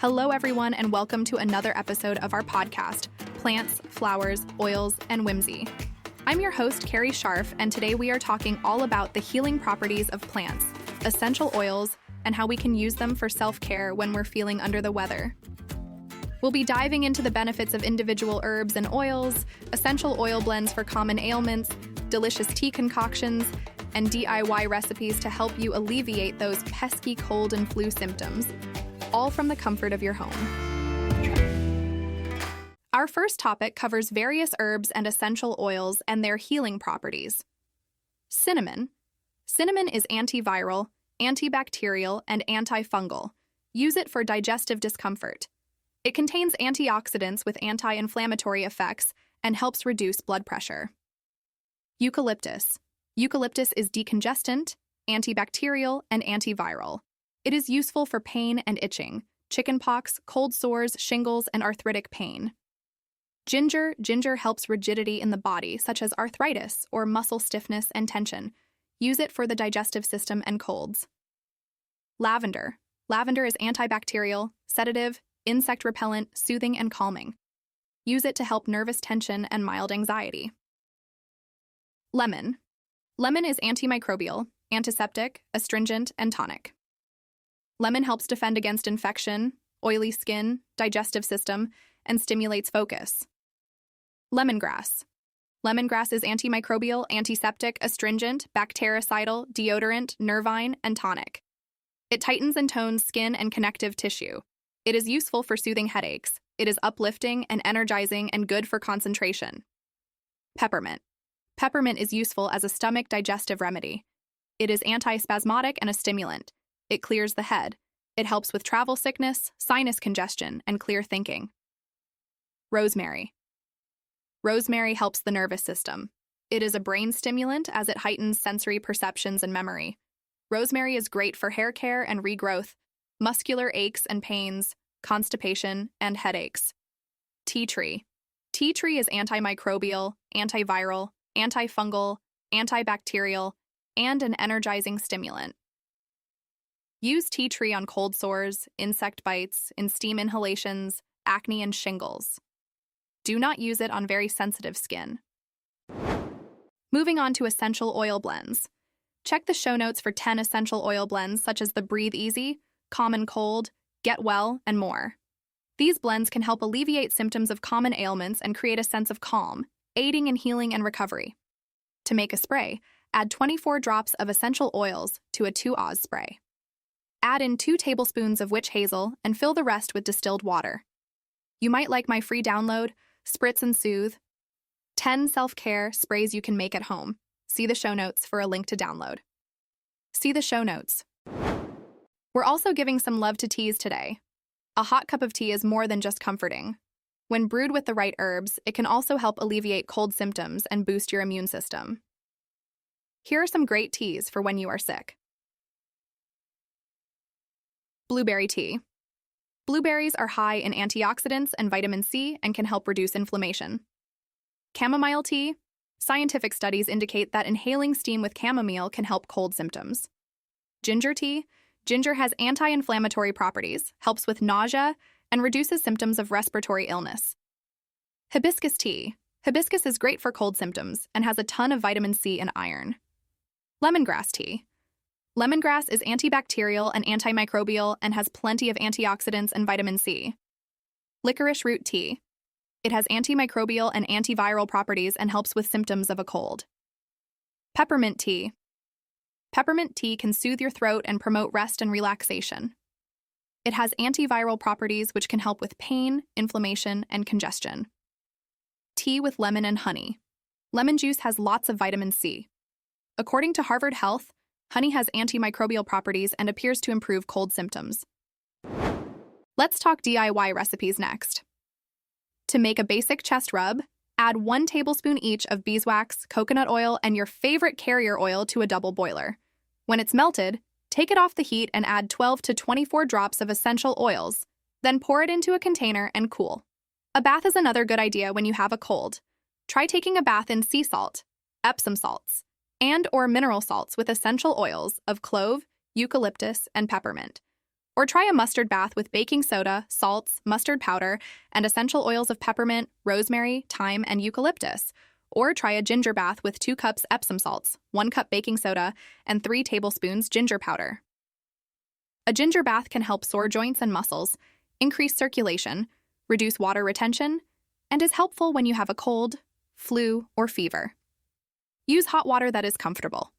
Hello, everyone, and welcome to another episode of our podcast, Plants, Flowers, Oils, and Whimsy. I'm your host, Carrie Scharf, and today we are talking all about the healing properties of plants, essential oils, and how we can use them for self-care when we're feeling under the weather. We'll be diving into the benefits of individual herbs and oils, essential oil blends for common ailments, delicious tea concoctions, and DIY recipes to help you alleviate those pesky cold and flu symptoms, all from the comfort of your home. Our first topic covers various herbs and essential oils and their healing properties. Cinnamon. Cinnamon is antiviral, antibacterial, and antifungal. Use it for digestive discomfort. It contains antioxidants with anti-inflammatory effects and helps reduce blood pressure. Eucalyptus. Eucalyptus is decongestant, antibacterial, and antiviral. It is useful for pain and itching, chickenpox, cold sores, shingles, and arthritic pain. Ginger. Ginger helps rigidity in the body, such as arthritis or muscle stiffness and tension. Use it for the digestive system and colds. Lavender. Lavender is antibacterial, sedative, insect repellent, soothing, and calming. Use it to help nervous tension and mild anxiety. Lemon. Lemon is antimicrobial, antiseptic, astringent, and tonic. Lemon helps defend against infection, oily skin, digestive system, and stimulates focus. Lemongrass. Lemongrass is antimicrobial, antiseptic, astringent, bactericidal, deodorant, nervine, and tonic. It tightens and tones skin and connective tissue. It is useful for soothing headaches. It is uplifting and energizing and good for concentration. Peppermint. Peppermint is useful as a stomach digestive remedy. It is antispasmodic and a stimulant. It clears the head. It helps with travel sickness, sinus congestion, and clear thinking. Rosemary. Rosemary helps the nervous system. It is a brain stimulant as it heightens sensory perceptions and memory. Rosemary is great for hair care and regrowth, muscular aches and pains, constipation, and headaches. Tea tree. Tea tree is antimicrobial, antiviral, antifungal, antibacterial, and an energizing stimulant. Use tea tree on cold sores, insect bites, in steam inhalations, acne, and shingles. Do not use it on very sensitive skin. Moving on to essential oil blends. Check the show notes for 10 essential oil blends such as the Breathe Easy, Common Cold, Get Well, and more. These blends can help alleviate symptoms of common ailments and create a sense of calm, aiding in healing and recovery. To make a spray, add 24 drops of essential oils to a 2-Oz spray. Add in 2 tablespoons of witch hazel and fill the rest with distilled water. You might like my free download, Spritz and Soothe, 10 self-care sprays you can make at home. See the show notes for a link to download. See the show notes. We're also giving some love to teas today. A hot cup of tea is more than just comforting. When brewed with the right herbs, it can also help alleviate cold symptoms and boost your immune system. Here are some great teas for when you are sick. Blueberry tea. Blueberries are high in antioxidants and vitamin C and can help reduce inflammation. Chamomile tea. Scientific studies indicate that inhaling steam with chamomile can help cold symptoms. Ginger tea. Ginger has anti-inflammatory properties, helps with nausea, and reduces symptoms of respiratory illness. Hibiscus tea. Hibiscus is great for cold symptoms and has a ton of vitamin C and iron. Lemongrass tea. Lemongrass is antibacterial and antimicrobial and has plenty of antioxidants and vitamin C. Licorice root tea. It has antimicrobial and antiviral properties and helps with symptoms of a cold. Peppermint tea. Peppermint tea can soothe your throat and promote rest and relaxation. It has antiviral properties which can help with pain, inflammation, and congestion. Tea with lemon and honey. Lemon juice has lots of vitamin C. According to Harvard Health, honey has antimicrobial properties and appears to improve cold symptoms. Let's talk DIY recipes next. To make a basic chest rub, add 1 tablespoon each of beeswax, coconut oil, and your favorite carrier oil to a double boiler. When it's melted, take it off the heat and add 12 to 24 drops of essential oils. Then pour it into a container and cool. A bath is another good idea when you have a cold. Try taking a bath in sea salt, Epsom salts, and/or mineral salts with essential oils of clove, eucalyptus, and peppermint. Or try a mustard bath with baking soda, salts, mustard powder, and essential oils of peppermint, rosemary, thyme, and eucalyptus. Or try a ginger bath with 2 cups Epsom salts, 1 cup baking soda, and 3 tablespoons ginger powder. A ginger bath can help sore joints and muscles, increase circulation, reduce water retention, and is helpful when you have a cold, flu, or fever. Use hot water that is comfortable.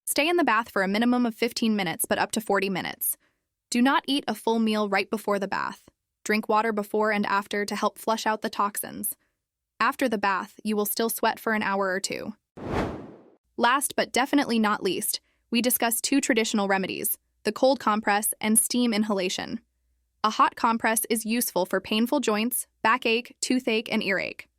Stay in the bath for a minimum of 15 minutes, but up to 40 minutes. Do not eat a full meal right before the bath. Drink water before and after to help flush out the toxins. After the bath, you will still sweat for an hour or 2. Last but definitely not least, we discuss 2 traditional remedies, the cold compress and steam inhalation. A hot compress is useful for painful joints, backache, toothache, and earache.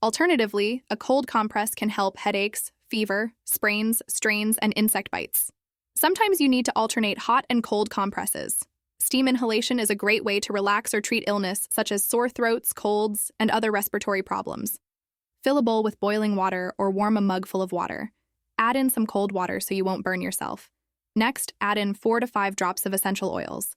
Alternatively, a cold compress can help headaches, fever, sprains, strains, and insect bites. Sometimes you need to alternate hot and cold compresses. Steam inhalation is a great way to relax or treat illness such as sore throats, colds, and other respiratory problems. Fill a bowl with boiling water or warm a mug full of water. Add in some cold water so you won't burn yourself. Next, add in 4 to 5 drops of essential oils.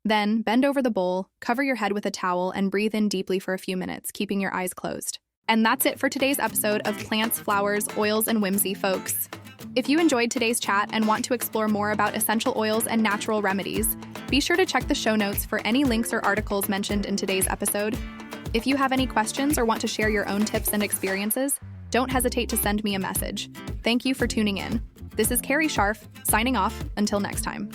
Then, bend over the bowl, cover your head with a towel, and breathe in deeply for a few minutes, keeping your eyes closed. And that's it for today's episode of Plants, Flowers, Oils, and Whimsy, folks. If you enjoyed today's chat and want to explore more about essential oils and natural remedies, be sure to check the show notes for any links or articles mentioned in today's episode. If you have any questions or want to share your own tips and experiences, don't hesitate to send me a message. Thank you for tuning in. This is Carrie Scharf, signing off. Until next time.